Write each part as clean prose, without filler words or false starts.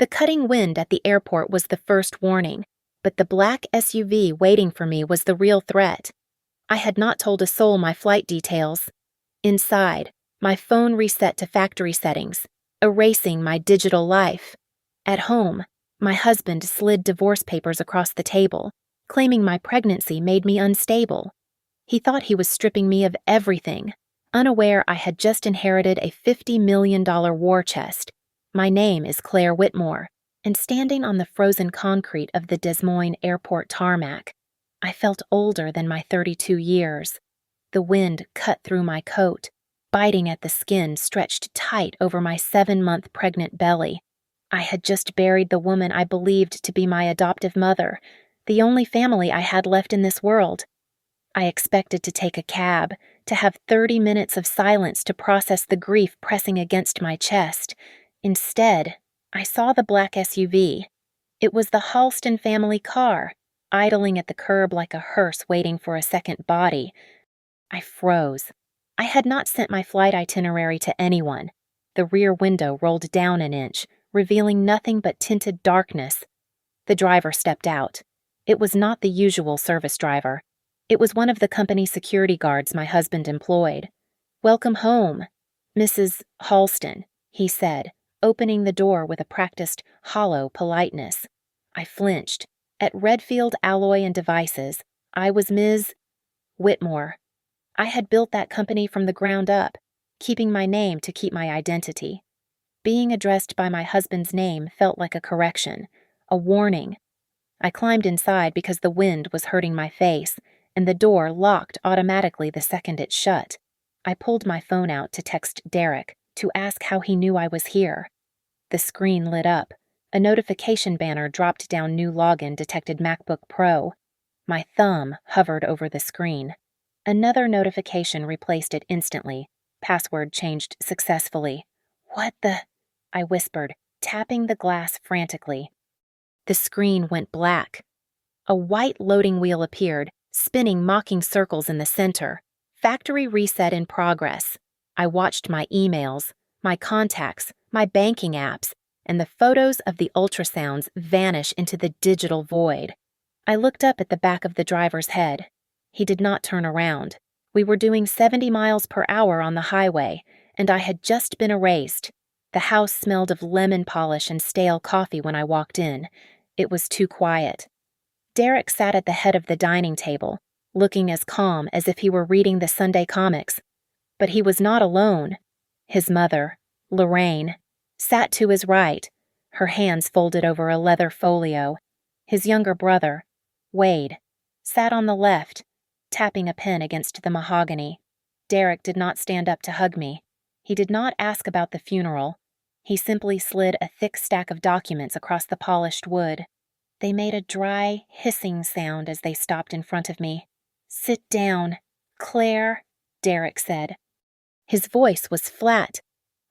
The cutting wind at the airport was the first warning, but the black SUV waiting for me was the real threat. I had not told a soul my flight details. Inside, my phone reset to factory settings, erasing my digital life. At home, my husband slid divorce papers across the table, claiming my pregnancy made me unstable. He thought he was stripping me of everything, unaware I had just inherited a $50 million war chest. My name is Claire Whitmore, and standing on the frozen concrete of the Des Moines airport tarmac, I felt older than my 32 years. The wind cut through my coat, biting at the skin stretched tight over my 7-month pregnant belly. I had just buried the woman I believed to be my adoptive mother, the only family I had left in this world. I expected to take a cab, to have 30 minutes of silence to process the grief pressing against my chest. Instead, I saw the black SUV. It was the Halston family car, idling at the curb like a hearse waiting for a second body. I froze. I had not sent my flight itinerary to anyone. The rear window rolled down an inch, revealing nothing but tinted darkness. The driver stepped out. It was not the usual service driver. It was one of the company security guards my husband employed. "Welcome home, Mrs. Halston," he said, opening the door with a practiced, hollow politeness. I flinched. At Redfield Alloy and Devices, I was Ms. Whitmore. I had built that company from the ground up, keeping my name to keep my identity. Being addressed by my husband's name felt like a correction, a warning. I climbed inside because the wind was hurting my face, and the door locked automatically the second it shut. I pulled my phone out to text Derek to ask how he knew I was here. The screen lit up. A notification banner dropped down. New login detected MacBook Pro. My thumb hovered over the screen. Another notification replaced it instantly. Password changed successfully. "What the?" I whispered, tapping the glass frantically. The screen went black. A white loading wheel appeared, spinning mocking circles in the center. Factory reset in progress. I watched my emails, my contacts, my banking apps, and the photos of the ultrasounds vanish into the digital void. I looked up at the back of the driver's head. He did not turn around. We were doing 70 miles per hour on the highway, and I had just been erased. The house smelled of lemon polish and stale coffee when I walked in. It was too quiet. Derek sat at the head of the dining table, looking as calm as if he were reading the Sunday comics. But he was not alone. His mother, Lorraine, sat to his right, her hands folded over a leather folio. His younger brother, Wade, sat on the left, tapping a pen against the mahogany. Derek did not stand up to hug me. He did not ask about the funeral. He simply slid a thick stack of documents across the polished wood. They made a dry, hissing sound as they stopped in front of me. "Sit down, Claire," Derek said. His voice was flat.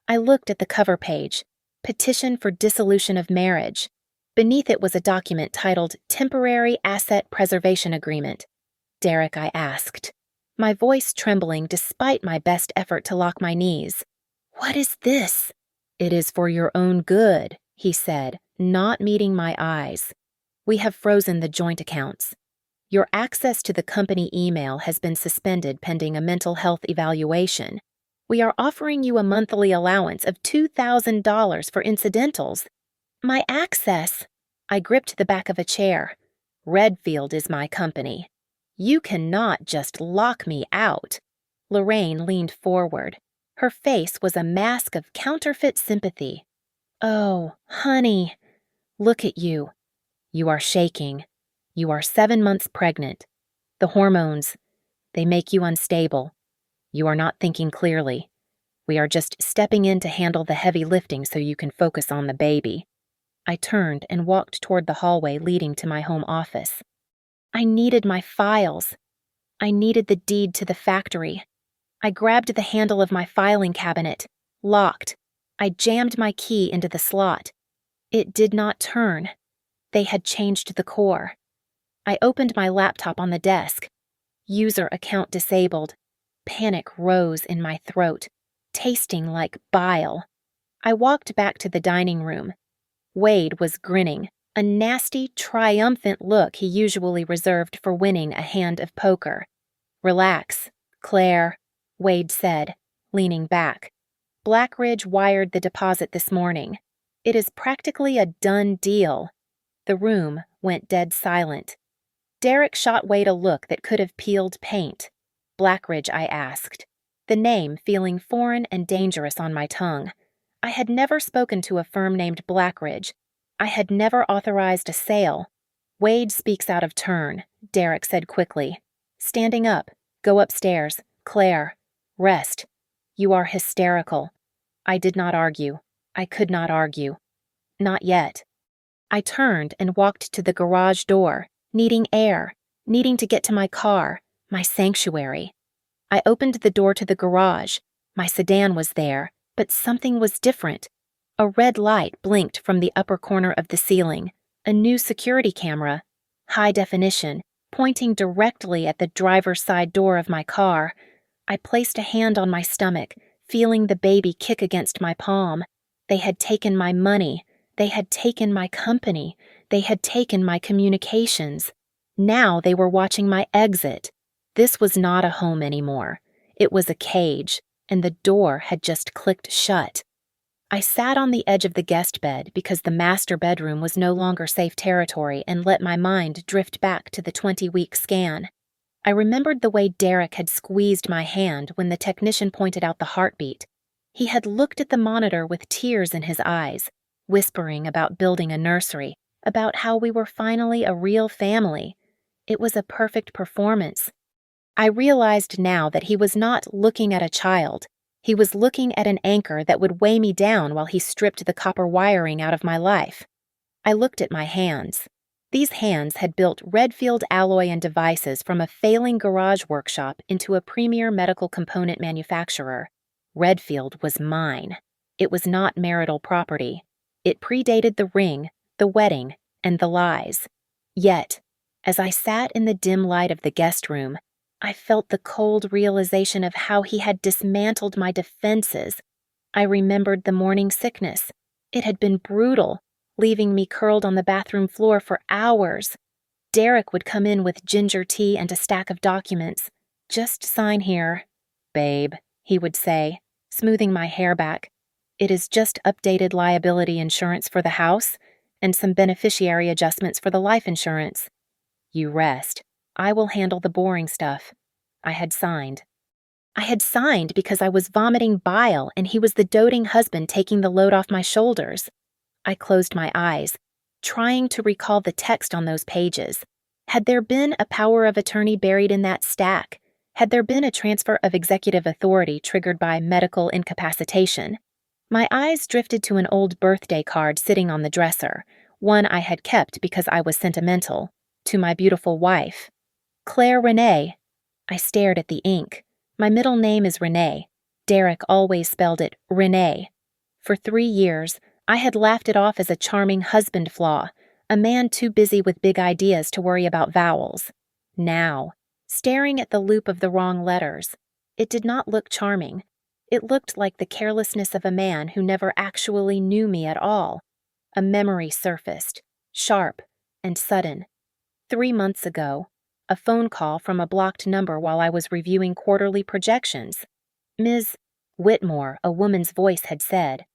I looked at the cover page, Petition for Dissolution of Marriage. Beneath it was a document titled Temporary Asset Preservation Agreement. "Derek," I asked, my voice trembling despite my best effort to lock my knees. "What is this?" "It is for your own good," he said, not meeting my eyes. "We have frozen the joint accounts. Your access to the company email has been suspended pending a mental health evaluation. We are offering you a monthly allowance of $2,000 for incidentals." "My access!" I gripped the back of a chair. "Redfield is my company. You cannot just lock me out." Lorraine leaned forward. Her face was a mask of counterfeit sympathy. "Oh, honey, look at you. You are shaking. You are 7 months pregnant. The hormones, they make you unstable. You are not thinking clearly. We are just stepping in to handle the heavy lifting so you can focus on the baby." I turned and walked toward the hallway leading to my home office. I needed my files. I needed the deed to the factory. I grabbed the handle of my filing cabinet, locked. I jammed my key into the slot. It did not turn. They had changed the core. I opened my laptop on the desk. User account disabled. Panic rose in my throat, tasting like bile. I walked back to the dining room. Wade was grinning, a nasty, triumphant look he usually reserved for winning a hand of poker. "Relax, Claire," Wade said, leaning back. "Blackridge wired the deposit this morning. It is practically a done deal." The room went dead silent. Derek shot Wade a look that could have peeled paint. "Blackridge," I asked, the name feeling foreign and dangerous on my tongue. I had never spoken to a firm named Blackridge. I had never authorized a sale. "Wade speaks out of turn," Derek said quickly. "Standing up, go upstairs. Claire, rest. You are hysterical." I did not argue. I could not argue. Not yet. I turned and walked to the garage door, needing air, needing to get to my car, my sanctuary. I opened the door to the garage. My sedan was there, but something was different. A red light blinked from the upper corner of the ceiling, a new security camera, high definition, pointing directly at the driver's side door of my car. I placed a hand on my stomach, feeling the baby kick against my palm. They had taken my money. They had taken my company. They had taken my communications. Now they were watching my exit. This was not a home anymore. It was a cage, and the door had just clicked shut. I sat on the edge of the guest bed because the master bedroom was no longer safe territory and let my mind drift back to the 20-week scan. I remembered the way Derek had squeezed my hand when the technician pointed out the heartbeat. He had looked at the monitor with tears in his eyes, whispering about building a nursery, about how we were finally a real family. It was a perfect performance. I realized now that he was not looking at a child. He was looking at an anchor that would weigh me down while he stripped the copper wiring out of my life. I looked at my hands. These hands had built Redfield alloy and devices from a failing garage workshop into a premier medical component manufacturer. Redfield was mine. It was not marital property. It predated the ring, the wedding, and the lies. Yet, as I sat in the dim light of the guest room, I felt the cold realization of how he had dismantled my defenses. I remembered the morning sickness. It had been brutal, leaving me curled on the bathroom floor for hours. Derek would come in with ginger tea and a stack of documents. "Just sign here, babe," he would say, smoothing my hair back. "It is just updated liability insurance for the house and some beneficiary adjustments for the life insurance. You rest. I will handle the boring stuff." I had signed. I had signed because I was vomiting bile and he was the doting husband taking the load off my shoulders. I closed my eyes, trying to recall the text on those pages. Had there been a power of attorney buried in that stack? Had there been a transfer of executive authority triggered by medical incapacitation? My eyes drifted to an old birthday card sitting on the dresser, one I had kept because I was sentimental, to my beautiful wife. "Claire Renee." I stared at the ink. My middle name is Renee. Derek always spelled it Renee. For 3 years, I had laughed it off as a charming husband flaw, a man too busy with big ideas to worry about vowels. Now, staring at the loop of the wrong letters, it did not look charming. It looked like the carelessness of a man who never actually knew me at all. A memory surfaced, sharp and sudden. 3 months ago, a phone call from a blocked number while I was reviewing quarterly projections. Ms. Whitmore, a woman's voice had said,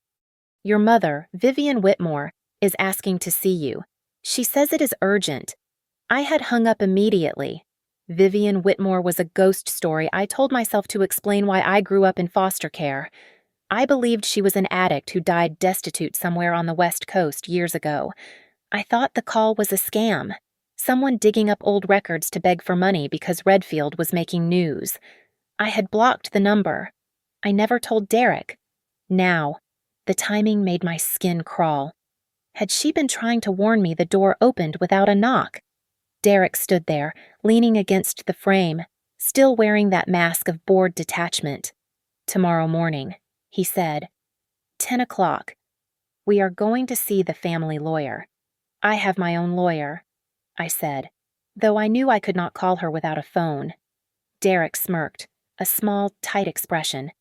"Your mother, Vivian Whitmore, is asking to see you. She says it is urgent." I had hung up immediately. Vivian Whitmore was a ghost story I told myself to explain why I grew up in foster care. I believed she was an addict who died destitute somewhere on the West Coast years ago. I thought the call was a scam. Someone digging up old records to beg for money because Redfield was making news. I had blocked the number. I never told Derek. Now, the timing made my skin crawl. Had she been trying to warn me the door opened without a knock? Derek stood there, leaning against the frame, still wearing that mask of bored detachment. "Tomorrow morning," he said. 10 o'clock. "We are going to see the family lawyer." "I have my own lawyer," I said, though I knew I could not call her without a phone. Derek smirked, a small, tight expression.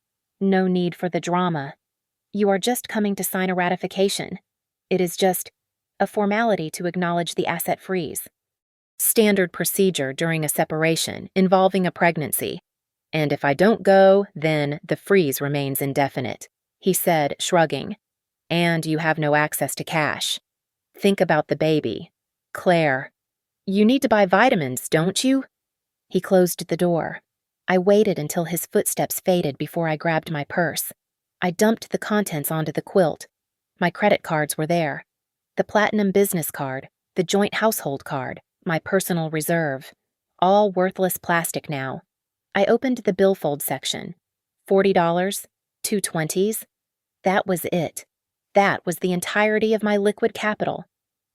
"No need for the drama. You are just coming to sign a ratification." It is just a formality to acknowledge the asset freeze. Standard procedure during a separation involving a pregnancy. And if I don't go, then the freeze remains indefinite, he said, shrugging. And you have no access to cash. Think about the baby. Claire. You need to buy vitamins, don't you? He closed the door. I waited until his footsteps faded before I grabbed my purse. I dumped the contents onto the quilt. My credit cards were there. The platinum business card, the joint household card, my personal reserve. All worthless plastic now. I opened the billfold section. $40, 2 20s. That was it. That was the entirety of my liquid capital.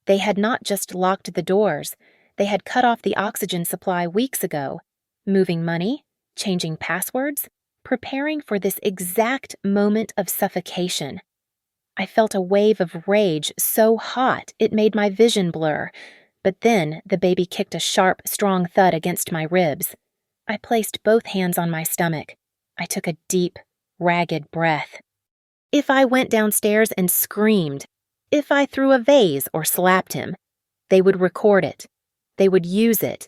They had not just locked the doors, they had cut off the oxygen supply weeks ago, moving money, changing passwords, preparing for this exact moment of suffocation. I felt a wave of rage so hot it made my vision blur, but then the baby kicked a sharp, strong thud against my ribs. I placed both hands on my stomach. I took a deep, ragged breath. If I went downstairs and screamed, if I threw a vase or slapped him, they would record it. They would use it.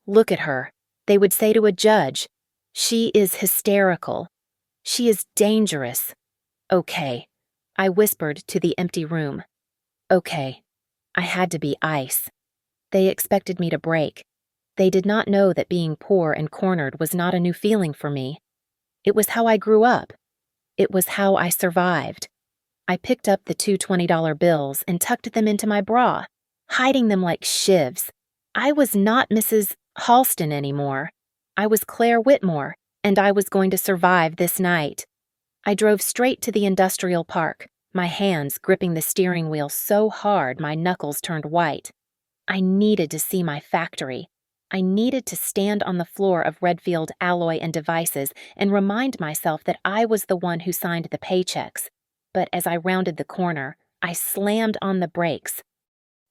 Look at her. They would say to a judge, "She is hysterical. She is dangerous." Okay. I whispered to the empty room. Okay. I had to be ice. They expected me to break. They did not know that being poor and cornered was not a new feeling for me. It was how I grew up. It was how I survived. I picked up the two $20 bills and tucked them into my bra, hiding them like shivs. I was not Mrs. Halston anymore. I was Claire Whitmore, and I was going to survive this night. I drove straight to the industrial park, my hands gripping the steering wheel so hard my knuckles turned white. I needed to see my factory. I needed to stand on the floor of Redfield Alloy and Devices and remind myself that I was the one who signed the paychecks. But as I rounded the corner, I slammed on the brakes.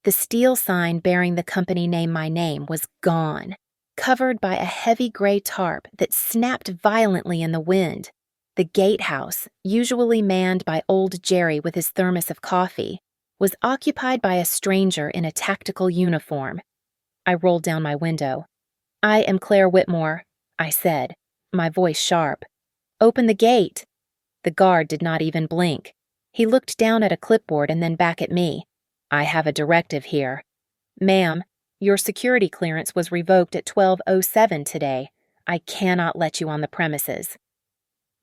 The steel sign bearing the company name my name was gone, covered by a heavy gray tarp that snapped violently in the wind. The gatehouse, usually manned by old Jerry with his thermos of coffee, was occupied by a stranger in a tactical uniform. I rolled down my window. "I am Claire Whitmore," I said, my voice sharp. "Open the gate." The guard did not even blink. He looked down at a clipboard and then back at me. "I have a directive here. Ma'am, your security clearance was revoked at 12:07 today. I cannot let you on the premises."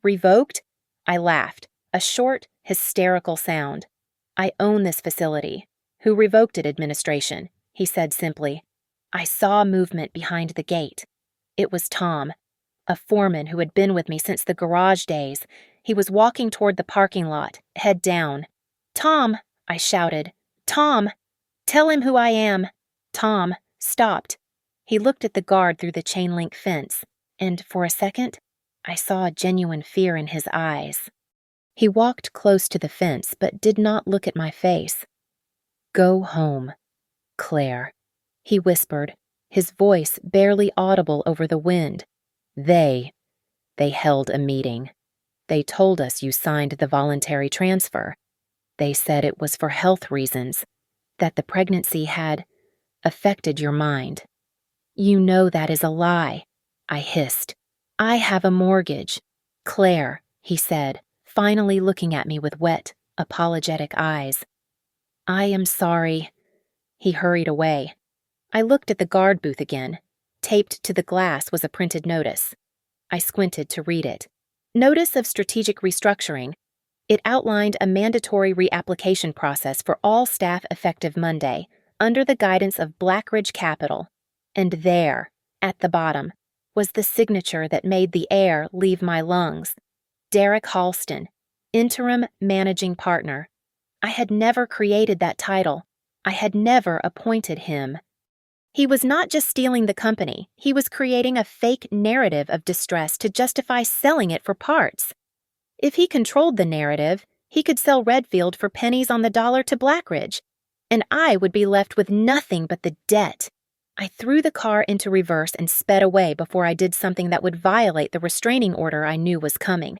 "Revoked?" I laughed, a short, hysterical sound. "I own this facility. Who revoked it, administration?" he said simply. I saw movement behind the gate. It was Tom, a foreman who had been with me since the garage days. He was walking toward the parking lot, head down. "Tom," I shouted. "Tom! Tell him who I am." Tom stopped. He looked at the guard through the chain-link fence, and for a second, I saw genuine fear in his eyes. He walked close to the fence but did not look at my face. "Go home, Claire," he whispered, his voice barely audible over the wind. They held a meeting. They told us you signed the voluntary transfer. They said it was for health reasons, that the pregnancy had affected your mind. You know that is a lie," I hissed. "I have a mortgage." "Claire," he said, finally looking at me with wet, apologetic eyes. "I am sorry." He hurried away. I looked at the guard booth again. Taped to the glass was a printed notice. I squinted to read it. Notice of Strategic Restructuring. It outlined a mandatory reapplication process for all staff effective Monday, under the guidance of Blackridge Capital. And there, at the bottom, was the signature that made the air leave my lungs. Derek Halston, Interim Managing Partner. I had never created that title. I had never appointed him. He was not just stealing the company, he was creating a fake narrative of distress to justify selling it for parts. If he controlled the narrative, he could sell Redfield for pennies on the dollar to Blackridge, and I would be left with nothing but the debt. I threw the car into reverse and sped away before I did something that would violate the restraining order I knew was coming.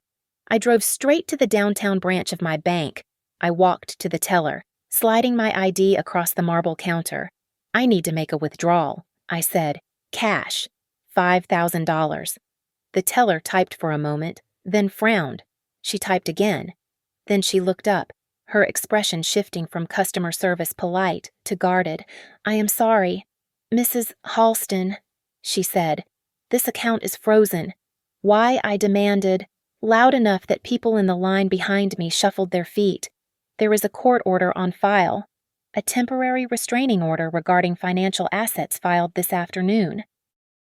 I drove straight to the downtown branch of my bank. I walked to the teller. Sliding my ID across the marble counter. I need to make a withdrawal, I said. Cash. $5,000. The teller typed for a moment, then frowned. She typed again. Then she looked up, her expression shifting from customer service polite to guarded. I am sorry. Mrs. Halston, she said. This account is frozen. Why, I demanded, loud enough that people in the line behind me shuffled their feet. There is a court order on file. A temporary restraining order regarding financial assets filed this afternoon.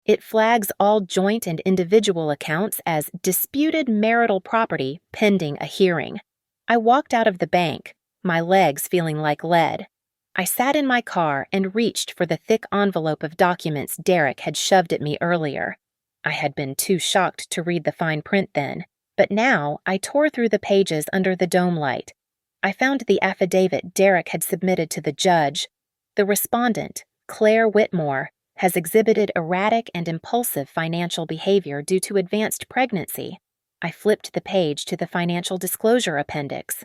It flags all joint and individual accounts as disputed marital property pending a hearing. I walked out of the bank, my legs feeling like lead. I sat in my car and reached for the thick envelope of documents Derek had shoved at me earlier. I had been too shocked to read the fine print then, but now I tore through the pages under the dome light. I found the affidavit Derek had submitted to the judge. The respondent, Claire Whitmore, has exhibited erratic and impulsive financial behavior due to advanced pregnancy. I flipped the page to the financial disclosure appendix.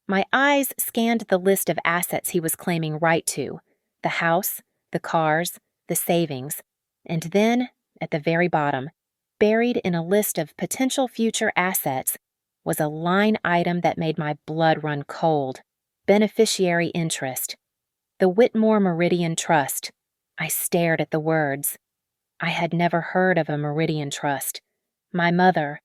My eyes scanned the list of assets he was claiming right to: the house, the cars, the savings, and then, at the very bottom, buried in a list of potential future assets, was a line item that made my blood run cold. Beneficiary interest. The Whitmore Meridian Trust. I stared at the words. I had never heard of a Meridian Trust. My mother,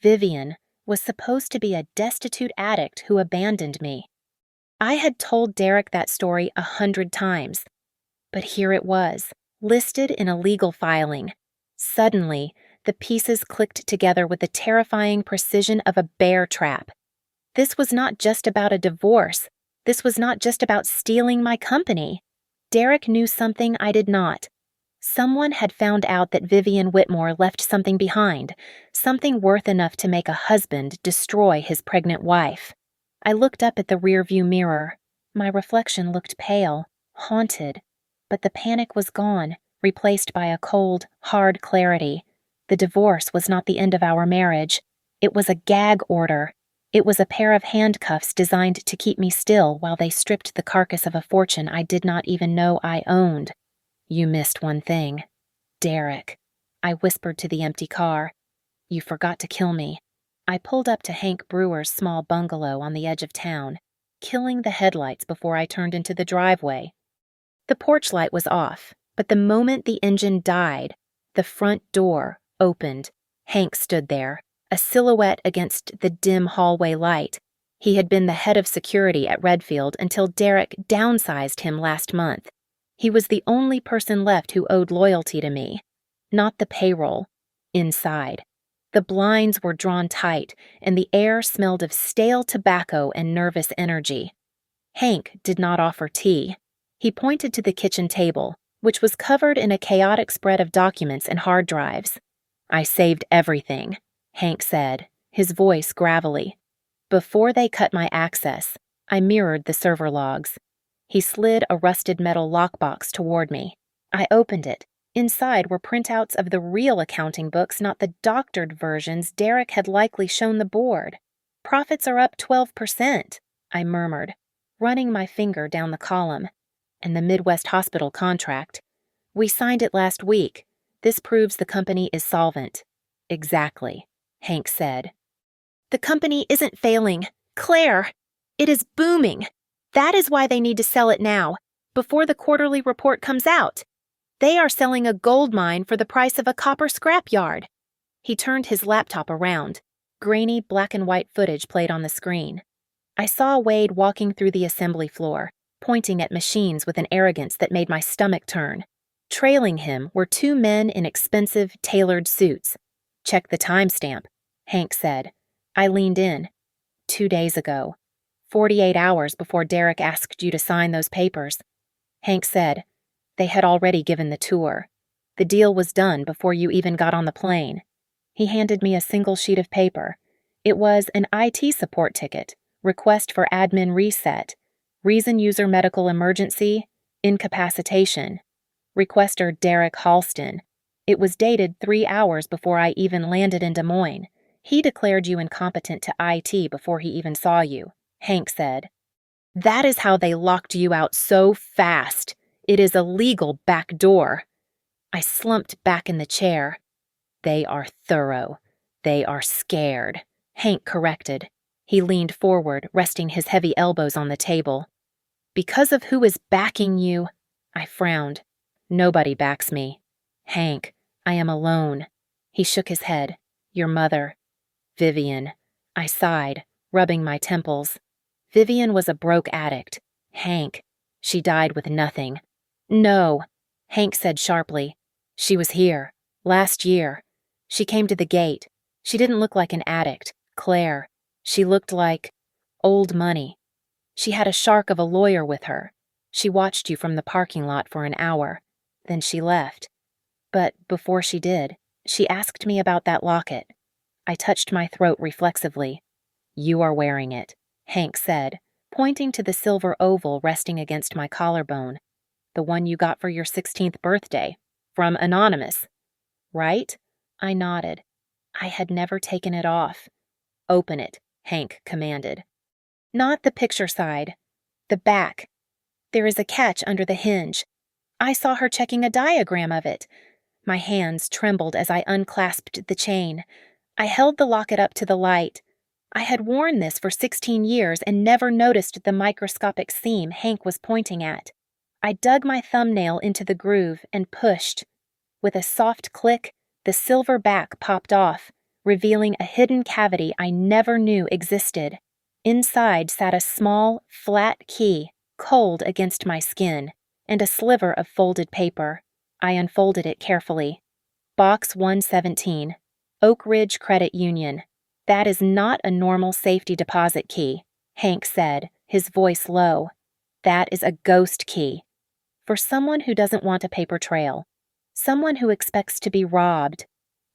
Vivian, was supposed to be a destitute addict who abandoned me. I had told Derek that story 100 times, but here it was, listed in a legal filing. Suddenly, the pieces clicked together with the terrifying precision of a bear trap. This was not just about a divorce. This was not just about stealing my company. Derek knew something I did not. Someone had found out that Vivian Whitmore left something behind, something worth enough to make a husband destroy his pregnant wife. I looked up at the rearview mirror. My reflection looked pale, haunted, but the panic was gone, replaced by a cold, hard clarity. The divorce was not the end of our marriage. It was a gag order. It was a pair of handcuffs designed to keep me still while they stripped the carcass of a fortune I did not even know I owned. You missed one thing. Derek. I whispered to the empty car. You forgot to kill me. I pulled up to Hank Brewer's small bungalow on the edge of town, killing the headlights before I turned into the driveway. The porch light was off, but the moment the engine died, the front door opened. Hank stood there, a silhouette against the dim hallway light. He had been the head of security at Redfield until Derek downsized him last month. He was the only person left who owed loyalty to me. Not the payroll. Inside. The blinds were drawn tight, and the air smelled of stale tobacco and nervous energy. Hank did not offer tea. He pointed to the kitchen table, which was covered in a chaotic spread of documents and hard drives. I saved everything, Hank said, his voice gravelly. Before they cut my access, I mirrored the server logs. He slid a rusted metal lockbox toward me. I opened it. Inside were printouts of the real accounting books, not the doctored versions Derek had likely shown the board. Profits are up 12%, I murmured, running my finger down the column. And the Midwest Hospital contract. We signed it last week. This proves the company is solvent. Exactly, Hank said. The company isn't failing. Claire! It is booming. That is why they need to sell it now, before the quarterly report comes out. They are selling a gold mine for the price of a copper scrapyard. He turned his laptop around. Grainy black and white footage played on the screen. I saw Wade walking through the assembly floor, pointing at machines with an arrogance that made my stomach turn. Trailing him were two men in expensive, tailored suits. Check the timestamp, Hank said. I leaned in. 2 days ago. 48 hours before Derek asked you to sign those papers. Hank said, they had already given the tour. The deal was done before you even got on the plane. He handed me a single sheet of paper. It was an IT support ticket, request for admin reset, reason user medical emergency, incapacitation. Requester Derek Halston. It was dated 3 hours before I even landed in Des Moines. He declared you incompetent to IT before he even saw you, Hank said. That is how they locked you out so fast. It is a legal back door. I slumped back in the chair. They are thorough. They are scared, Hank corrected. He leaned forward, resting his heavy elbows on the table. Because of who is backing you? I frowned. Nobody backs me. Hank, I am alone. He shook his head. Your mother. Vivian. I sighed, rubbing my temples. Vivian was a broke addict. Hank. She died with nothing. No, Hank said sharply. She was here. Last year. She came to the gate. She didn't look like an addict, Claire. She looked like old money. She had a shark of a lawyer with her. She watched you from the parking lot for an hour. Then she left. But before she did, she asked me about that locket. I touched my throat reflexively. You are wearing it, Hank said, pointing to the silver oval resting against my collarbone. The one you got for your 16th birthday. From Anonymous. Right? I nodded. I had never taken it off. Open it, Hank commanded. Not the picture side. The back. There is a catch under the hinge. I saw her checking a diagram of it. My hands trembled as I unclasped the chain. I held the locket up to the light. I had worn this for 16 years and never noticed the microscopic seam Hank was pointing at. I dug my thumbnail into the groove and pushed. With a soft click, the silver back popped off, revealing a hidden cavity I never knew existed. Inside sat a small, flat key, cold against my skin, and a sliver of folded paper. I unfolded it carefully. Box 117, Oak Ridge Credit Union. That is not a normal safety deposit key, Hank said, his voice low. That is a ghost key. For someone who doesn't want a paper trail. Someone who expects to be robbed.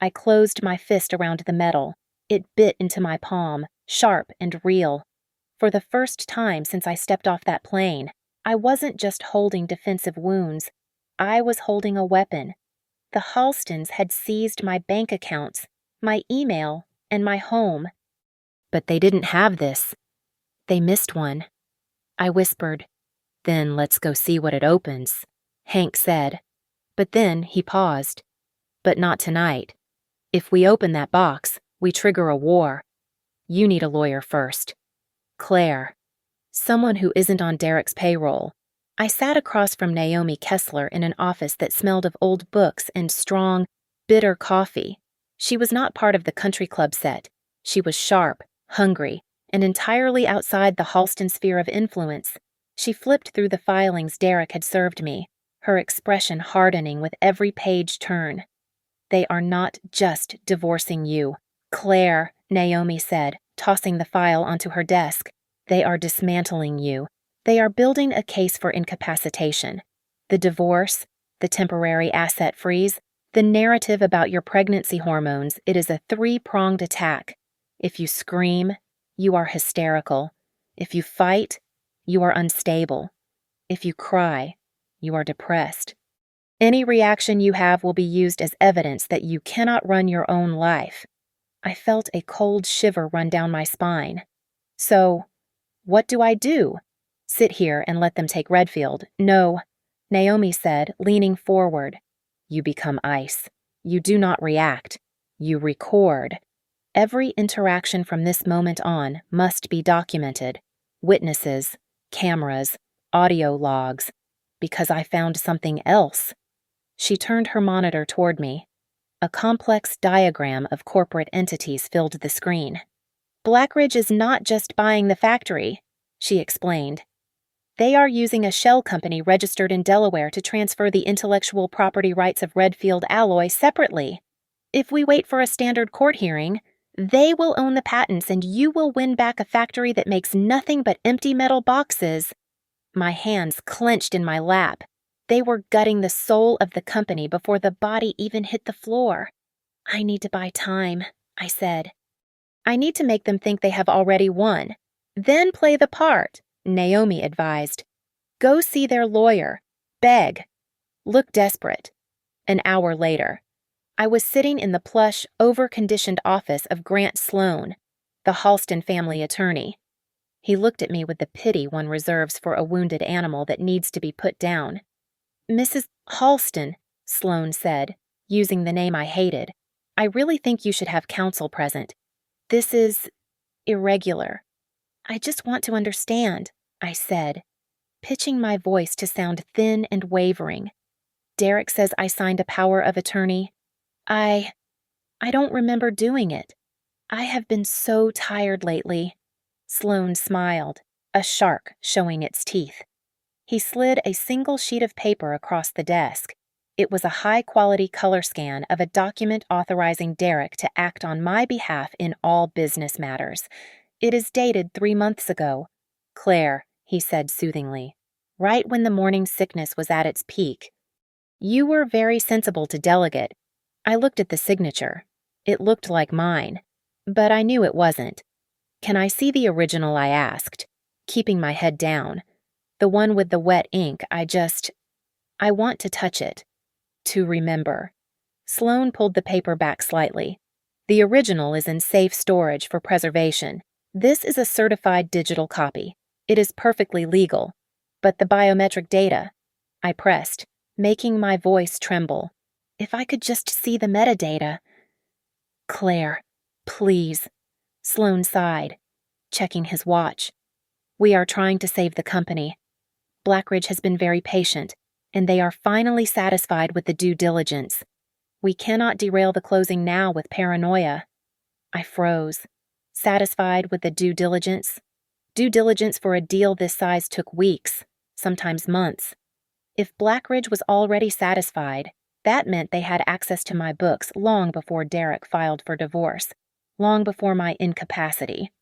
I closed my fist around the metal. It bit into my palm, sharp and real. For the first time since I stepped off that plane, I wasn't just holding defensive wounds. I was holding a weapon. The Halstons had seized my bank accounts, my email, and my home. But they didn't have this. They missed one. I whispered, Then let's go see what it opens, Hank said. But then he paused. But not tonight. If we open that box, we trigger a war. You need a lawyer first. Claire. Someone who isn't on Derek's payroll. I sat across from Naomi Kessler in an office that smelled of old books and strong, bitter coffee. She was not part of the country club set. She was sharp, hungry, and entirely outside the Halston sphere of influence. She flipped through the filings Derek had served me, her expression hardening with every page turn. They are not just divorcing you, Claire, Naomi said, tossing the file onto her desk. They are dismantling you. They are building a case for incapacitation. The divorce, the temporary asset freeze, the narrative about your pregnancy hormones, it is a three-pronged attack. If you scream, you are hysterical. If you fight, you are unstable. If you cry, you are depressed. Any reaction you have will be used as evidence that you cannot run your own life. I felt a cold shiver run down my spine. So, what do I do? Sit here and let them take Redfield? No, Naomi said, leaning forward. You become ice. You do not react. You record. Every interaction from this moment on must be documented. Witnesses, cameras, audio logs. Because I found something else. She turned her monitor toward me. A complex diagram of corporate entities filled the screen. Blackridge is not just buying the factory, she explained. They are using a shell company registered in Delaware to transfer the intellectual property rights of Redfield alloy separately. If we wait for a standard court hearing, they will own the patents and you will win back a factory that makes nothing but empty metal boxes. My hands clenched in my lap. They were gutting the soul of the company before the body even hit the floor. I need to buy time, I said. I need to make them think they have already won. Then play the part, Naomi advised. Go see their lawyer. Beg. Look desperate. An hour later, I was sitting in the plush, over-conditioned office of Grant Sloan, the Halston family attorney. He looked at me with the pity one reserves for a wounded animal that needs to be put down. "Mrs. Halston," Sloane said, using the name I hated, "I really think you should have counsel present. This is irregular." "I just want to understand," I said, pitching my voice to sound thin and wavering. "Derek says I signed a power of attorney. I don't remember doing it. I have been so tired lately." Sloane smiled, a shark showing its teeth. He slid a single sheet of paper across the desk. It was a high-quality color scan of a document authorizing Derek to act on my behalf in all business matters. "It is dated 3 months ago. Claire," he said soothingly, "right when the morning sickness was at its peak. You were very sensible to delegate." I looked at the signature. It looked like mine, but I knew it wasn't. "Can I see the original?" I asked, keeping my head down. "The one with the wet ink, I want to touch it. To remember." Sloane pulled the paper back slightly. "The original is in safe storage for preservation. This is a certified digital copy. It is perfectly legal. But the biometric data," I pressed, making my voice tremble. "If I could just see the metadata." "Claire, please." Sloane sighed, checking his watch. "We are trying to save the company. Blackridge has been very patient, and they are finally satisfied with the due diligence. We cannot derail the closing now with paranoia." I froze. Satisfied with the due diligence? Due diligence for a deal this size took weeks, sometimes months. If Blackridge was already satisfied, that meant they had access to my books long before Derek filed for divorce, long before my incapacity.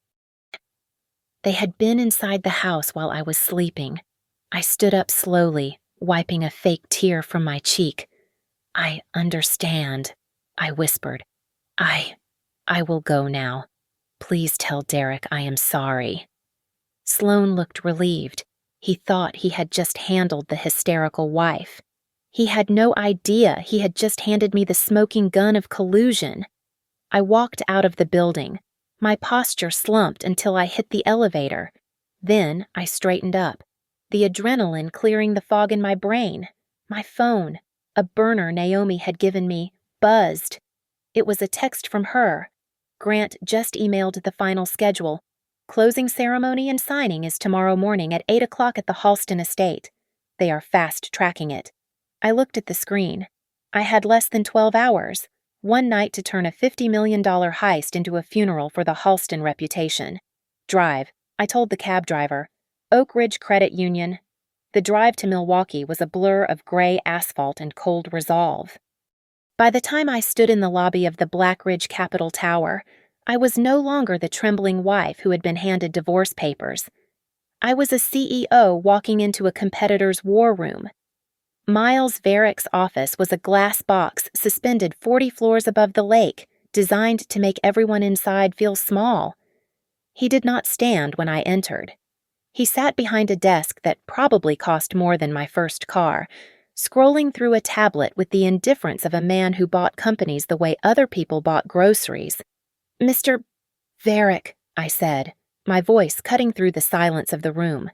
They had been inside the house while I was sleeping. I stood up slowly, wiping a fake tear from my cheek. "I understand," I whispered. I will go now. Please tell Derek I am sorry." Sloane looked relieved. He thought he had just handled the hysterical wife. He had no idea he had just handed me the smoking gun of collusion. I walked out of the building. My posture slumped until I hit the elevator. Then I straightened up, the adrenaline clearing the fog in my brain. My phone, a burner Naomi had given me, buzzed. It was a text from her. Grant just emailed the final schedule. "Closing ceremony and signing is tomorrow morning at 8 o'clock at the Halston estate. They are fast-tracking it." I looked at the screen. I had less than 12 hours, one night to turn a $50 million heist into a funeral for the Halston reputation. "Drive," I told the cab driver. "Oak Ridge Credit Union." The drive to Milwaukee was a blur of gray asphalt and cold resolve. By the time I stood in the lobby of the Blackridge Capitol Tower, I was no longer the trembling wife who had been handed divorce papers. I was a CEO walking into a competitor's war room. Miles Varick's office was a glass box suspended 40 floors above the lake, designed to make everyone inside feel small. He did not stand when I entered. He sat behind a desk that probably cost more than my first car, scrolling through a tablet with the indifference of a man who bought companies the way other people bought groceries. "Mr. Varick," I said, my voice cutting through the silence of the room.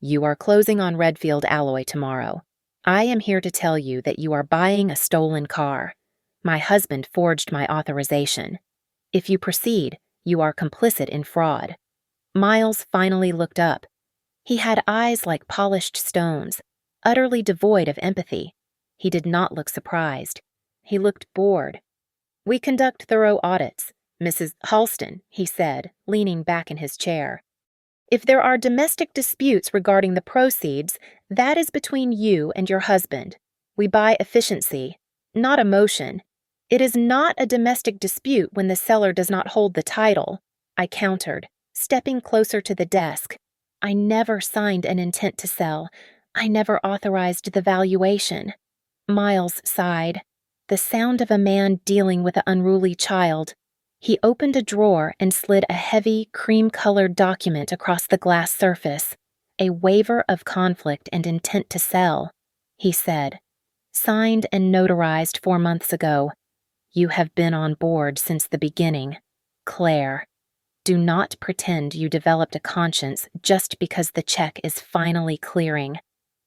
"You are closing on Redfield Alloy tomorrow. I am here to tell you that you are buying a stolen car. My husband forged my authorization. If you proceed, you are complicit in fraud." Miles finally looked up. He had eyes like polished stones, utterly devoid of empathy. He did not look surprised. He looked bored. "We conduct thorough audits, Mrs. Halston," he said, leaning back in his chair. "If there are domestic disputes regarding the proceeds, that is between you and your husband. We buy efficiency, not emotion. It is not a domestic dispute when the seller does not hold the title," I countered, stepping closer to the desk. "I never signed an intent to sell. I never authorized the valuation." Miles sighed, the sound of a man dealing with an unruly child. He opened a drawer and slid a heavy, cream-colored document across the glass surface. "A waiver of conflict and intent to sell," he said. "Signed and notarized 4 months ago. You have been on board since the beginning. Claire." Do not pretend you developed a conscience just because the check is finally clearing.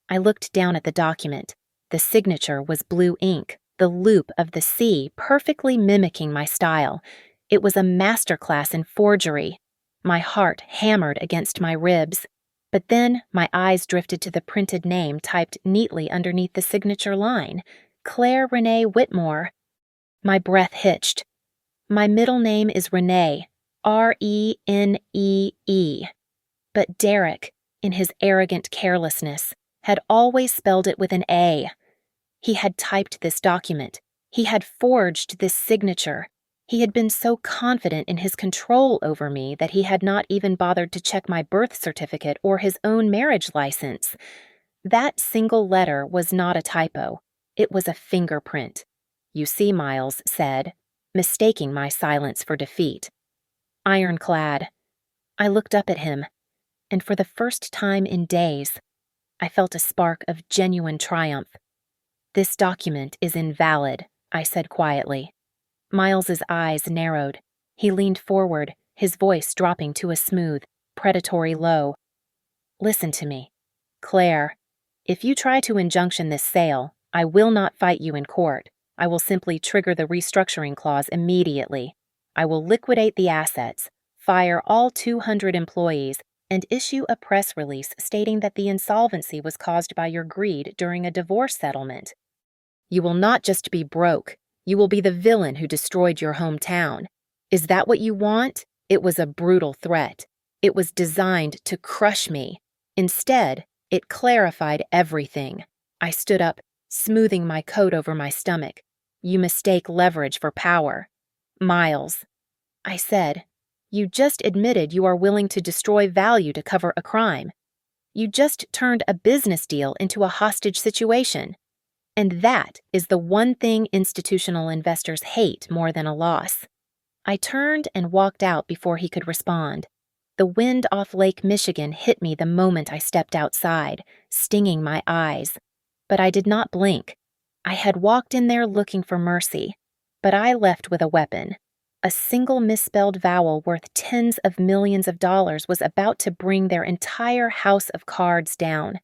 I looked down at the document. The signature was blue ink, the loop of the C perfectly mimicking my style. It was a masterclass in forgery. My heart hammered against my ribs. But then my eyes drifted to the printed name typed neatly underneath the signature line, Claire Renee Whitmore. My breath hitched. My middle name is Renee, Renee. But Derek, in his arrogant carelessness, had always spelled it with an A. He had typed this document. He had forged this signature. He had been so confident in his control over me that he had not even bothered to check my birth certificate or his own marriage license. That single letter was not a typo. It was a fingerprint. You see, Miles said, mistaking my silence for defeat. Ironclad. I looked up at him, and for the first time in days, I felt a spark of genuine triumph. This document is invalid, I said quietly. Miles's eyes narrowed. He leaned forward, his voice dropping to a smooth, predatory low. Listen to me. Claire, if you try to injunction this sale, I will not fight you in court. I will simply trigger the restructuring clause immediately. I will liquidate the assets, fire all 200 employees, and issue a press release stating that the insolvency was caused by your greed during a divorce settlement. You will not just be broke. You will be the villain who destroyed your hometown. Is that what you want? It was a brutal threat. It was designed to crush me. Instead, it clarified everything. I stood up, smoothing my coat over my stomach. You mistake leverage for power. Miles, I said, you just admitted you are willing to destroy value to cover a crime. You just turned a business deal into a hostage situation. And that is the one thing institutional investors hate more than a loss. I turned and walked out before he could respond. The wind off Lake Michigan hit me the moment I stepped outside, stinging my eyes. But I did not blink. I had walked in there looking for mercy, but I left with a weapon. A single misspelled vowel worth tens of millions of dollars was about to bring their entire house of cards down.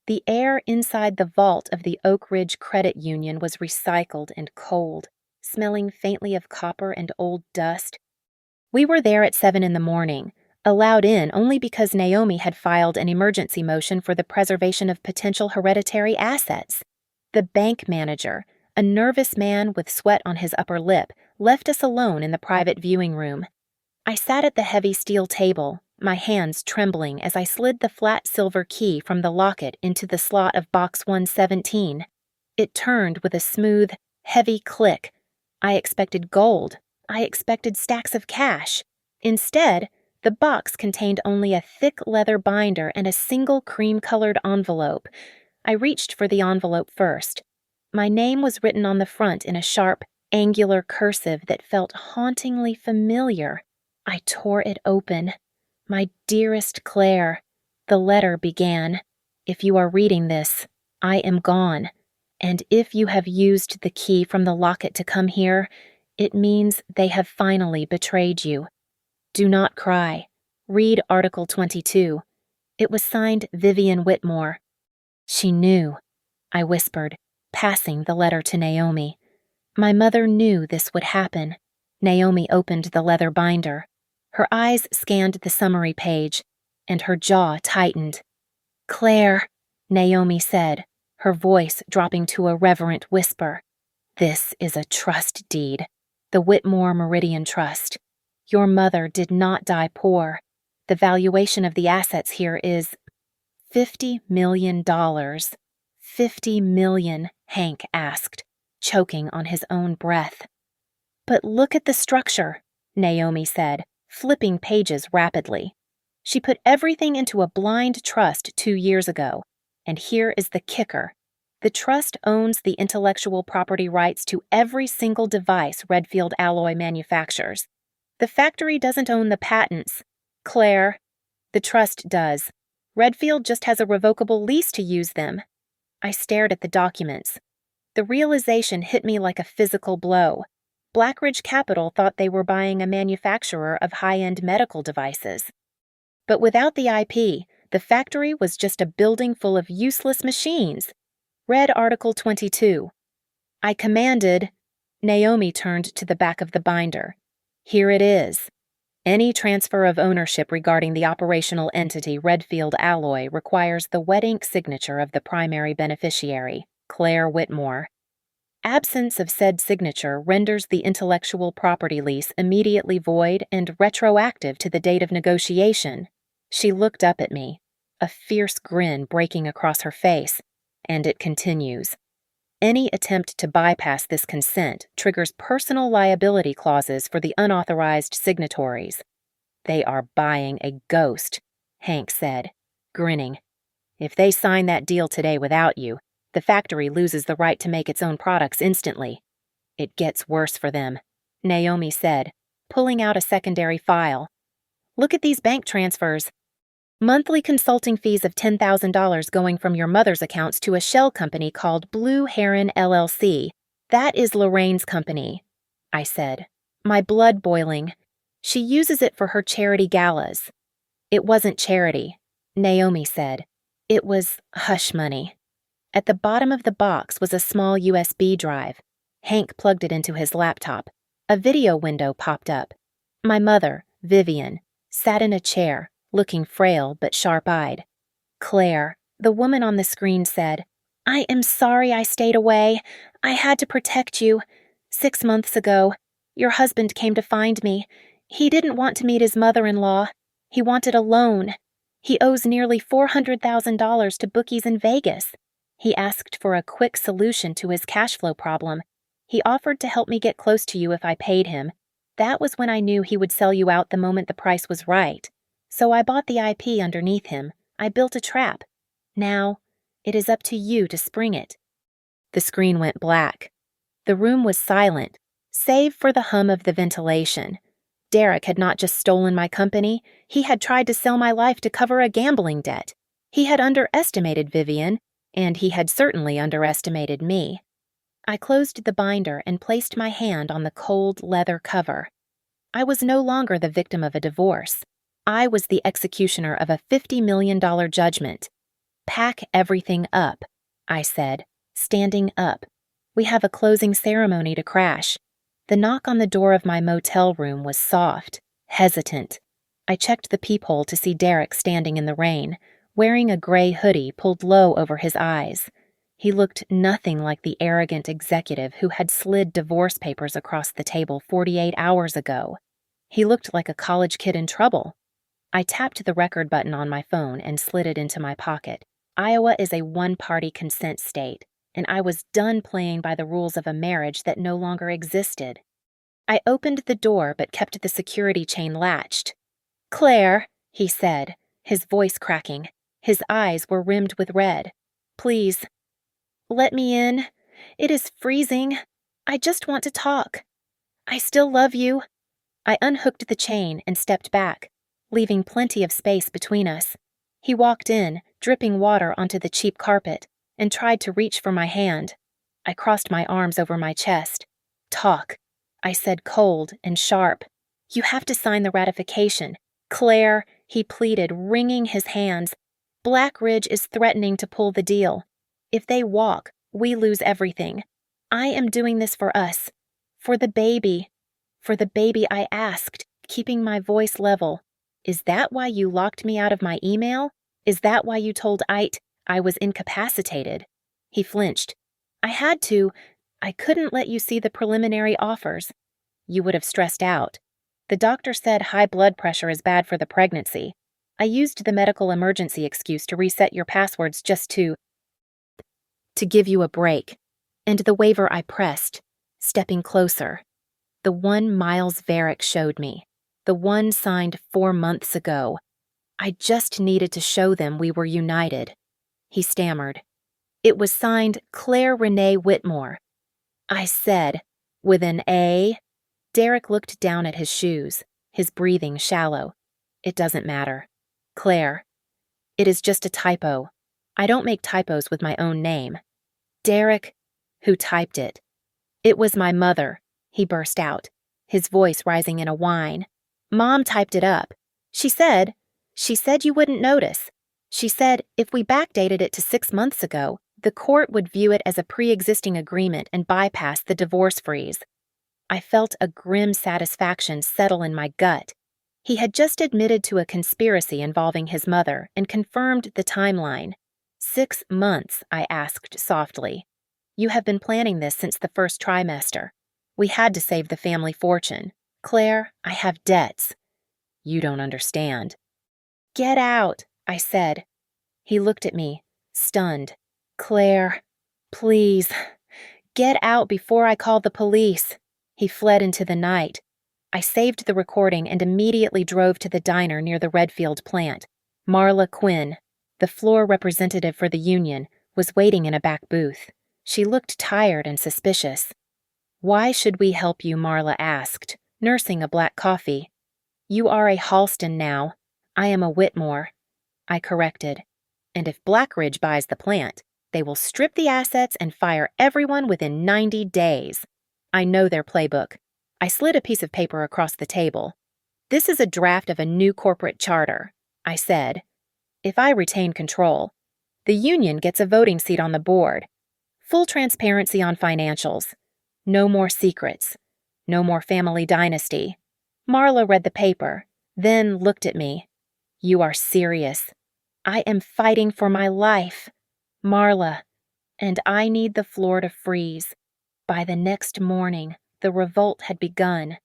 The air inside the vault of the Oak Ridge Credit Union was recycled and cold, smelling faintly of copper and old dust. We were there at 7 a.m, allowed in only because Naomi had filed an emergency motion for the preservation of potential hereditary assets. The bank manager, a nervous man with sweat on his upper lip, left us alone in the private viewing room. I sat at the heavy steel table, my hands trembling as I slid the flat silver key from the locket into the slot of box 117. It turned with a smooth, heavy click. I expected gold. I expected stacks of cash. Instead, the box contained only a thick leather binder and a single cream-colored envelope. I reached for the envelope first. My name was written on the front in a sharp, angular cursive that felt hauntingly familiar. I tore it open. My dearest Claire, the letter began, if you are reading this, I am gone, and if you have used the key from the locket to come here, it means they have finally betrayed you. Do not cry. Read Article 22. It was signed Vivian Whitmore. She knew, I whispered, passing the letter to Naomi. My mother knew this would happen. Naomi opened the leather binder. Her eyes scanned the summary page, and her jaw tightened. Claire, Naomi said, her voice dropping to a reverent whisper. This is a trust deed, the Whitmore Meridian Trust. Your mother did not die poor. The valuation of the assets here is $50 million. $50 million, Hank asked, choking on his own breath. But look at the structure, Naomi said, flipping pages rapidly. She put everything into a blind trust 2 years ago, and here is the kicker. The trust owns the intellectual property rights to every single device Redfield Alloy manufactures. The factory doesn't own the patents. Claire, the trust does. Redfield just has a revocable lease to use them. I stared at the documents. The realization hit me like a physical blow. Blackridge Capital thought they were buying a manufacturer of high-end medical devices. But without the IP, the factory was just a building full of useless machines. Read Article 22. I commanded. Naomi turned to the back of the binder. Here it is. Any transfer of ownership regarding the operational entity Redfield Alloy requires the wet ink signature of the primary beneficiary, Claire Whitmore. Absence of said signature renders the intellectual property lease immediately void and retroactive to the date of negotiation. She looked up at me, a fierce grin breaking across her face, and it continues. Any attempt to bypass this consent triggers personal liability clauses for the unauthorized signatories. They are buying a ghost, Hank said, grinning. If they sign that deal today without you, the factory loses the right to make its own products instantly. It gets worse for them, Naomi said, pulling out a secondary file. Look at these bank transfers. Monthly consulting fees of $10,000 going from your mother's accounts to a shell company called Blue Heron LLC. That is Lorraine's company, I said, my blood boiling. She uses it for her charity galas. It wasn't charity, Naomi said. It was hush money. At the bottom of the box was a small USB drive. Hank plugged it into his laptop. A video window popped up. My mother, Vivian, sat in a chair, looking frail but sharp-eyed. Claire, the woman on the screen, said, I am sorry I stayed away. I had to protect you. 6 months ago, your husband came to find me. He didn't want to meet his mother-in-law. He wanted a loan. He owes nearly $400,000 to bookies in Vegas. He asked for a quick solution to his cash flow problem. He offered to help me get close to you if I paid him. That was when I knew he would sell you out the moment the price was right. So I bought the IP underneath him. I built a trap. Now, it is up to you to spring it. The screen went black. The room was silent, save for the hum of the ventilation. Derek had not just stolen my company, he had tried to sell my life to cover a gambling debt. He had underestimated Vivian, and he had certainly underestimated me. I closed the binder and placed my hand on the cold leather cover. I was no longer the victim of a divorce. I was the executioner of a $50 million judgment. Pack everything up, I said, standing up. We have a closing ceremony to crash. The knock on the door of my motel room was soft, hesitant. I checked the peephole to see Derek standing in the rain, wearing a gray hoodie pulled low over his eyes. He looked nothing like the arrogant executive who had slid divorce papers across the table 48 hours ago. He looked like a college kid in trouble. I tapped the record button on my phone and slid it into my pocket. Iowa is a one-party consent state, and I was done playing by the rules of a marriage that no longer existed. I opened the door but kept the security chain latched. Claire, he said, his voice cracking. His eyes were rimmed with red. Please, let me in. It is freezing. I just want to talk. I still love you. I unhooked the chain and stepped back, leaving plenty of space between us. He walked in, dripping water onto the cheap carpet, and tried to reach for my hand. I crossed my arms over my chest. Talk, I said, cold and sharp. You have to sign the ratification. Claire, he pleaded, wringing his hands. Blackridge is threatening to pull the deal. If they walk, we lose everything. I am doing this for us. For the baby. For the baby, I asked, keeping my voice level. Is that why you locked me out of my email? Is that why you told Ite I was incapacitated? He flinched. I had to. I couldn't let you see the preliminary offers. You would have stressed out. The doctor said high blood pressure is bad for the pregnancy. I used the medical emergency excuse to reset your passwords just to give you a break. And the waiver I pressed, stepping closer. The one Miles Varick showed me. The one signed 4 months ago. I just needed to show them we were united. He stammered. It was signed Claire Renee Whitmore. I said, with an A. Derek looked down at his shoes, his breathing shallow. It doesn't matter. Claire. It is just a typo. I don't make typos with my own name. Derek, who typed it. It was my mother, he burst out, his voice rising in a whine. Mom typed it up. She said you wouldn't notice. She said if we backdated it to 6 months ago, the court would view it as a pre-existing agreement and bypass the divorce freeze. I felt a grim satisfaction settle in my gut. He had just admitted to a conspiracy involving his mother and confirmed the timeline. 6 months, I asked softly. You have been planning this since the first trimester. We had to save the family fortune. Claire, I have debts. You don't understand. Get out, I said. He looked at me, stunned. Claire, please, get out before I call the police. He fled into the night. I saved the recording and immediately drove to the diner near the Redfield plant. Marla Quinn, the floor representative for the union, was waiting in a back booth. She looked tired and suspicious. Why should we help you? Marla asked, nursing a black coffee. You are a Halston now. I am a Whitmore. I corrected. And if Blackridge buys the plant, they will strip the assets and fire everyone within 90 days. I know their playbook. I slid a piece of paper across the table. This is a draft of a new corporate charter, I said. If I retain control, the union gets a voting seat on the board. Full transparency on financials. No more secrets. No more family dynasty. Marla read the paper, then looked at me. You are serious. I am fighting for my life. Marla, and I need the floor to freeze. By the next morning, the revolt had begun.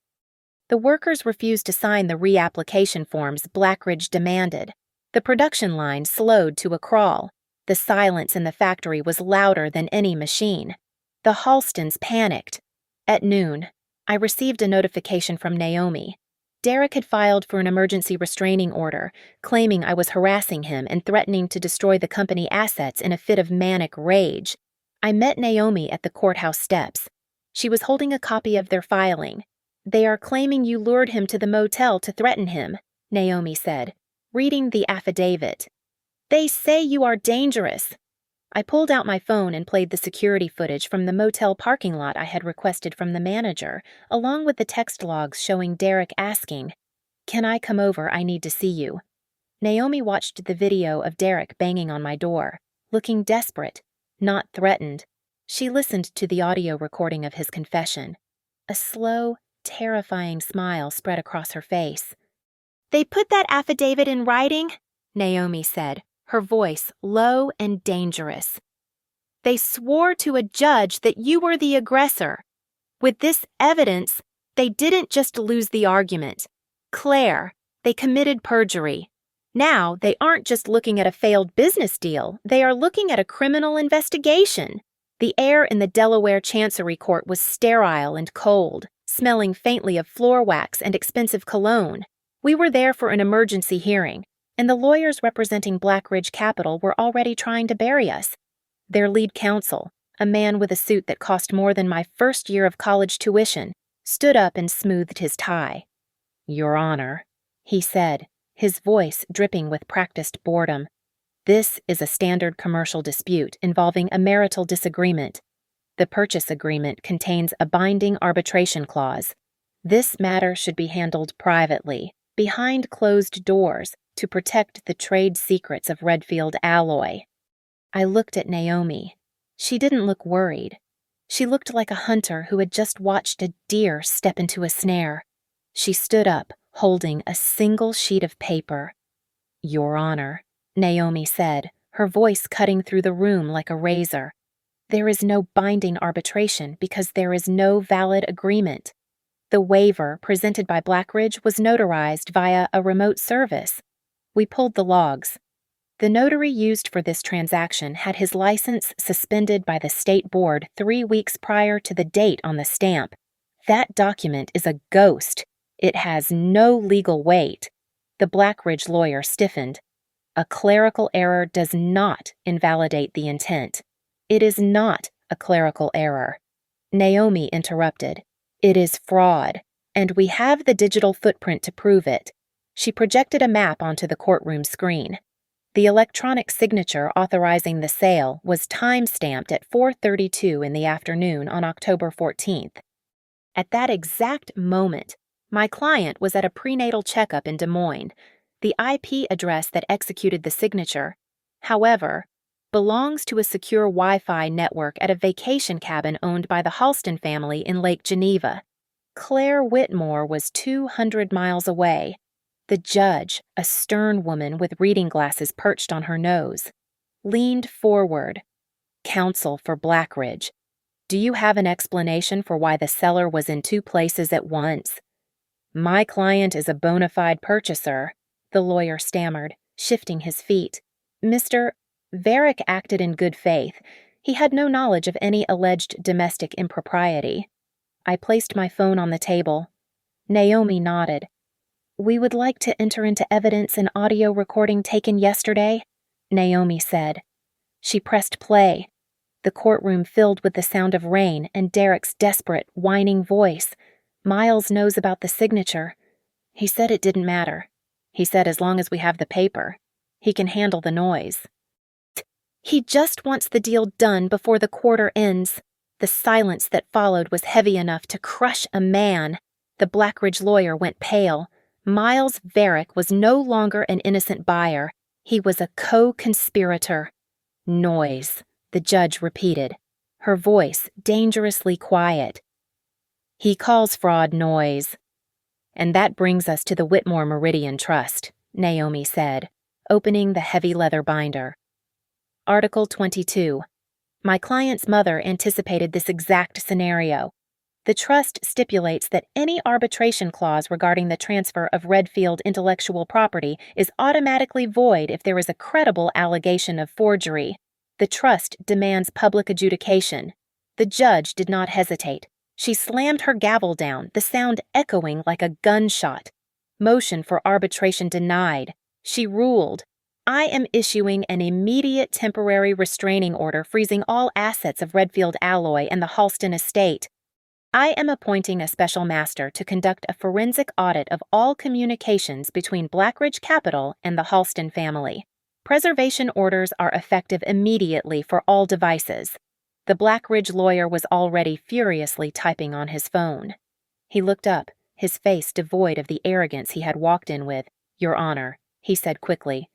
The workers refused to sign the reapplication forms Blackridge demanded. The production line slowed to a crawl. The silence in the factory was louder than any machine. The Halstons panicked. At noon, I received a notification from Naomi. Derek had filed for an emergency restraining order, claiming I was harassing him and threatening to destroy the company assets in a fit of manic rage. I met Naomi at the courthouse steps. She was holding a copy of their filing. They are claiming you lured him to the motel to threaten him, Naomi said, reading the affidavit. They say you are dangerous. I pulled out my phone and played the security footage from the motel parking lot I had requested from the manager, along with the text logs showing Derek asking, Can I come over? I need to see you. Naomi watched the video of Derek banging on my door, looking desperate, not threatened. She listened to the audio recording of his confession. A slow, terrifying smile spread across her face. They put that affidavit in writing, Naomi said, her voice low and dangerous. They swore to a judge that you were the aggressor. With this evidence, they didn't just lose the argument. Claire, they committed perjury. Now, they aren't just looking at a failed business deal, they are looking at a criminal investigation. The air in the Delaware Chancery Court was sterile and cold, smelling faintly of floor wax and expensive cologne. We were there for an emergency hearing, and the lawyers representing Blackridge Capital were already trying to bury us. Their lead counsel, a man with a suit that cost more than my first year of college tuition, stood up and smoothed his tie. Your Honor, he said, his voice dripping with practiced boredom. This is a standard commercial dispute involving a marital disagreement. The purchase agreement contains a binding arbitration clause. This matter should be handled privately, behind closed doors, to protect the trade secrets of Redfield Alloy. I looked at Naomi. She didn't look worried. She looked like a hunter who had just watched a deer step into a snare. She stood up, holding a single sheet of paper. Your Honor, Naomi said, her voice cutting through the room like a razor. There is no binding arbitration because there is no valid agreement. The waiver presented by Blackridge was notarized via a remote service. We pulled the logs. The notary used for this transaction had his license suspended by the state board 3 weeks prior to the date on the stamp. That document is a ghost. It has no legal weight. The Blackridge lawyer stiffened. A clerical error does not invalidate the intent. It is not a clerical error. Naomi interrupted. It is fraud, and we have the digital footprint to prove it. She projected a map onto the courtroom screen. The electronic signature authorizing the sale was time-stamped at 4:32 in the afternoon on October 14th. At that exact moment, my client was at a prenatal checkup in Des Moines, the IP address that executed the signature, however, belongs to a secure Wi-Fi network at a vacation cabin owned by the Halston family in Lake Geneva. Claire Whitmore was 200 miles away. The judge, a stern woman with reading glasses perched on her nose, leaned forward. Counsel for Blackridge. Do you have an explanation for why the seller was in two places at once? My client is a bona fide purchaser, the lawyer stammered, shifting his feet. Mr. Varick acted in good faith. He had no knowledge of any alleged domestic impropriety. I placed my phone on the table. Naomi nodded. We would like to enter into evidence an audio recording taken yesterday, Naomi said. She pressed play. The courtroom filled with the sound of rain and Derek's desperate, whining voice. Miles knows about the signature. He said it didn't matter. He said as long as we have the paper, he can handle the noise. He just wants the deal done before the quarter ends. The silence that followed was heavy enough to crush a man. The Blackridge lawyer went pale. Miles Varick was no longer an innocent buyer. He was a co-conspirator. Noise, the judge repeated, her voice dangerously quiet. He calls fraud noise. And that brings us to the Whitmore Meridian Trust, Naomi said, opening the heavy leather binder. Article 22. My client's mother anticipated this exact scenario. The trust stipulates that any arbitration clause regarding the transfer of Redfield intellectual property is automatically void if there is a credible allegation of forgery. The trust demands public adjudication. The judge did not hesitate. She slammed her gavel down, the sound echoing like a gunshot. Motion for arbitration denied. She ruled, I am issuing an immediate temporary restraining order freezing all assets of Redfield Alloy and the Halston estate. I am appointing a special master to conduct a forensic audit of all communications between Blackridge Capital and the Halston family. Preservation orders are effective immediately for all devices. The Blackridge lawyer was already furiously typing on his phone. He looked up, his face devoid of the arrogance he had walked in with. Your Honor, he said quickly.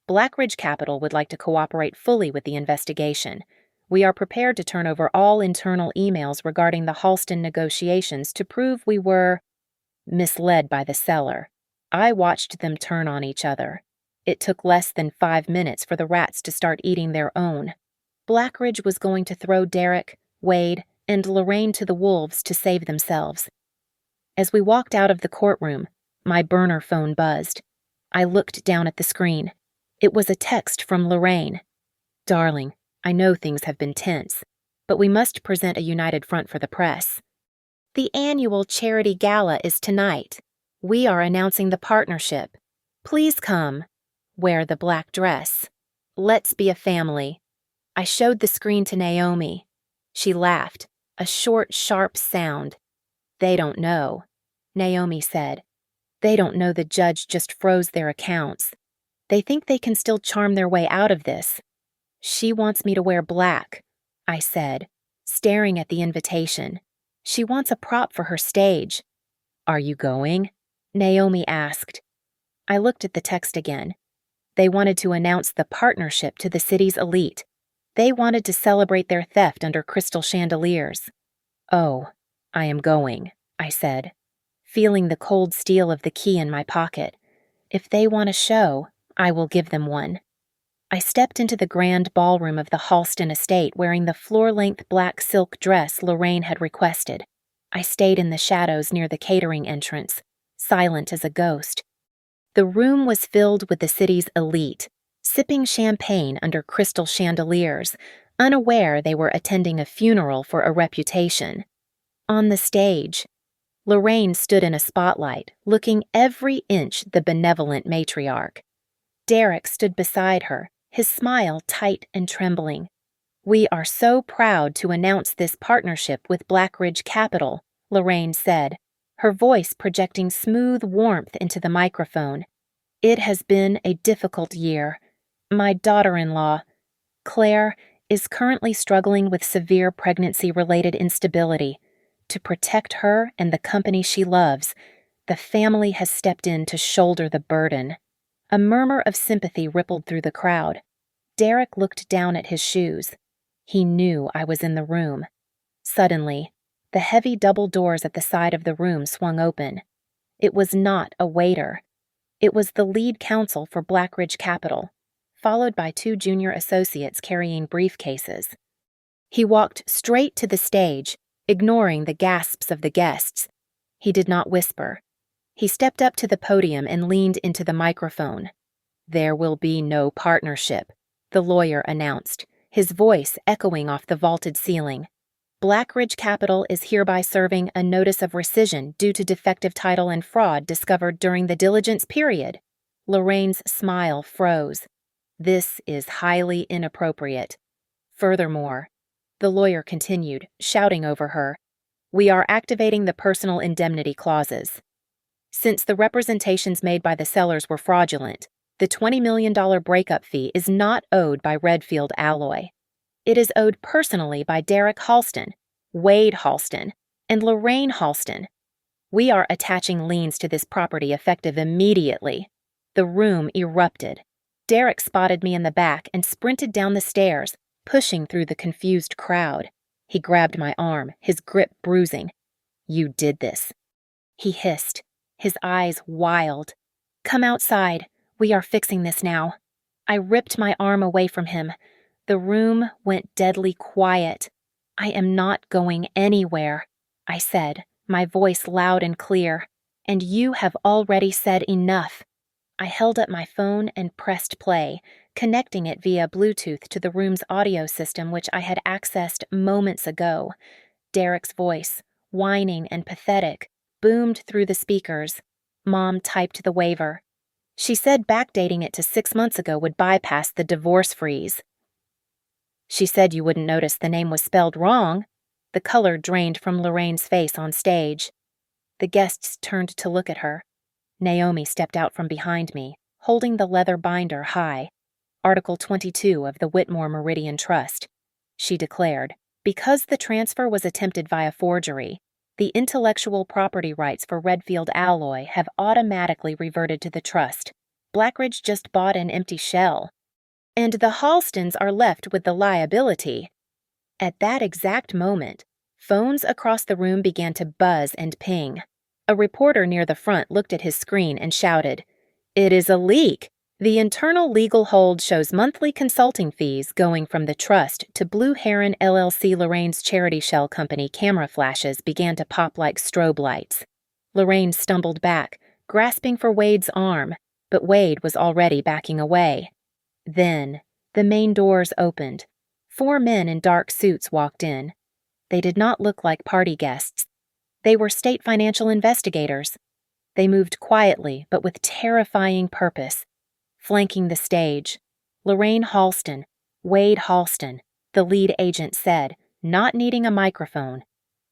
Blackridge Capital would like to cooperate fully with the investigation. We are prepared to turn over all internal emails regarding the Halston negotiations to prove we were misled by the seller. I watched them turn on each other. It took less than 5 minutes for the rats to start eating their own. Blackridge was going to throw Derek, Wade, and Lorraine to the wolves to save themselves. As we walked out of the courtroom, my burner phone buzzed. I looked down at the screen. It was a text from Lorraine. Darling, I know things have been tense, but we must present a united front for the press. The annual charity gala is tonight. We are announcing the partnership. Please come. Wear the black dress. Let's be a family. I showed the screen to Naomi. She laughed, a short, sharp sound. They don't know, Naomi said. They don't know the judge just froze their accounts. They think they can still charm their way out of this. She wants me to wear black, I said, staring at the invitation. She wants a prop for her stage. Are you going? Naomi asked. I looked at the text again. They wanted to announce the partnership to the city's elite. They wanted to celebrate their theft under crystal chandeliers. Oh, I am going, I said, feeling the cold steel of the key in my pocket. If they want a show, I will give them one. I stepped into the grand ballroom of the Halston estate wearing the floor-length black silk dress Lorraine had requested. I stayed in the shadows near the catering entrance, silent as a ghost. The room was filled with the city's elite, sipping champagne under crystal chandeliers, unaware they were attending a funeral for a reputation. On the stage, Lorraine stood in a spotlight, looking every inch the benevolent matriarch. Derek stood beside her, his smile tight and trembling. We are so proud to announce this partnership with Blackridge Capital, Lorraine said, her voice projecting smooth warmth into the microphone. It has been a difficult year. My daughter-in-law, Claire, is currently struggling with severe pregnancy-related instability. To protect her and the company she loves, the family has stepped in to shoulder the burden. A murmur of sympathy rippled through the crowd. Derek looked down at his shoes. He knew I was in the room. Suddenly, the heavy double doors at the side of the room swung open. It was not a waiter. It was the lead counsel for Blackridge Capital, followed by 2 junior associates carrying briefcases. He walked straight to the stage, ignoring the gasps of the guests. He did not whisper. He stepped up to the podium and leaned into the microphone. "There will be no partnership," the lawyer announced, his voice echoing off the vaulted ceiling. "Blackridge Capital is hereby serving a notice of rescission due to defective title and fraud discovered during the diligence period." Lorraine's smile froze. "This is highly inappropriate. Furthermore," the lawyer continued, shouting over her, "we are activating the personal indemnity clauses. Since the representations made by the sellers were fraudulent, the $20 million breakup fee is not owed by Redfield Alloy. It is owed personally by Derek Halston, Wade Halston, and Lorraine Halston. We are attaching liens to this property effective immediately." The room erupted. Derek spotted me in the back and sprinted down the stairs, pushing through the confused crowd. He grabbed my arm, his grip bruising. "You did this," he hissed, his eyes wild. "Come outside. We are fixing this now." I ripped my arm away from him. The room went deadly quiet. "I am not going anywhere," I said, my voice loud and clear. "And you have already said enough." I held up my phone and pressed play, connecting it via Bluetooth to the room's audio system, which I had accessed moments ago. Derek's voice, whining and pathetic, boomed through the speakers. Mom typed the waiver. She said backdating it to 6 months ago would bypass the divorce freeze. "She said you wouldn't notice the name was spelled wrong." The color drained from Lorraine's face on stage. The guests turned to look at her. Naomi stepped out from behind me, holding the leather binder high. "Article 22 of the Whitmore Meridian Trust," she declared. "Because the transfer was attempted via forgery, the intellectual property rights for Redfield Alloy have automatically reverted to the trust. Blackridge just bought an empty shell. And the Halstons are left with the liability." At that exact moment, phones across the room began to buzz and ping. A reporter near the front looked at his screen and shouted, "It is a leak! The internal legal hold shows monthly consulting fees going from the trust to Blue Heron LLC. Lorraine's charity shell company camera flashes began to pop like strobe lights. Lorraine stumbled back, grasping for Wade's arm, but Wade was already backing away. Then, the main doors opened. 4 men in dark suits walked in. They did not look like party guests. They were state financial investigators. They moved quietly, but with terrifying purpose. Flanking the stage, Lorraine Halston, Wade Halston, the lead agent said, not needing a microphone,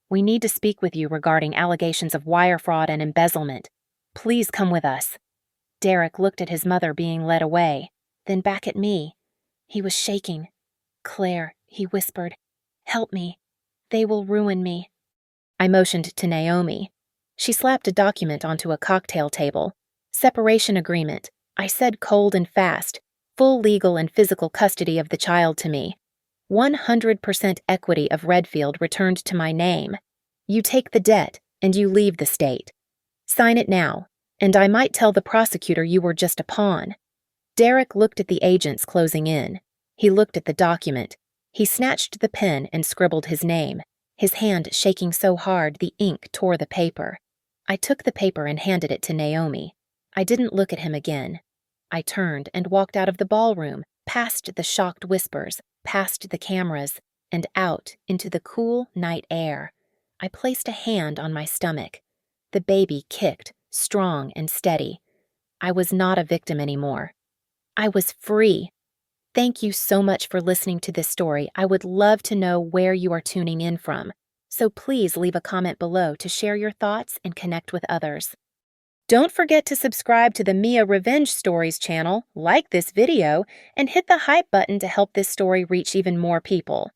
"We need to speak with you regarding allegations of wire fraud and embezzlement. Please come with us." Derek looked at his mother being led away, then back at me. He was shaking. "Claire," he whispered, "help me. They will ruin me." I motioned to Naomi. She slapped a document onto a cocktail table. "Separation agreement," I said, cold and fast. "Full legal and physical custody of the child to me. 100% equity of Redfield returned to my name. You take the debt, and you leave the state. Sign it now, and I might tell the prosecutor you were just a pawn." Derek looked at the agents closing in. He looked at the document. He snatched the pen and scribbled his name, his hand shaking so hard the ink tore the paper. I took the paper and handed it to Naomi. I didn't look at him again. I turned and walked out of the ballroom, past the shocked whispers, past the cameras, and out into the cool night air. I placed a hand on my stomach. The baby kicked, strong and steady. I was not a victim anymore. I was free. Thank you so much for listening to this story. I would love to know where you are tuning in from, so please leave a comment below to share your thoughts and connect with others. Don't forget to subscribe to the Mia Revenge Stories channel, like this video, and hit the hype button to help this story reach even more people.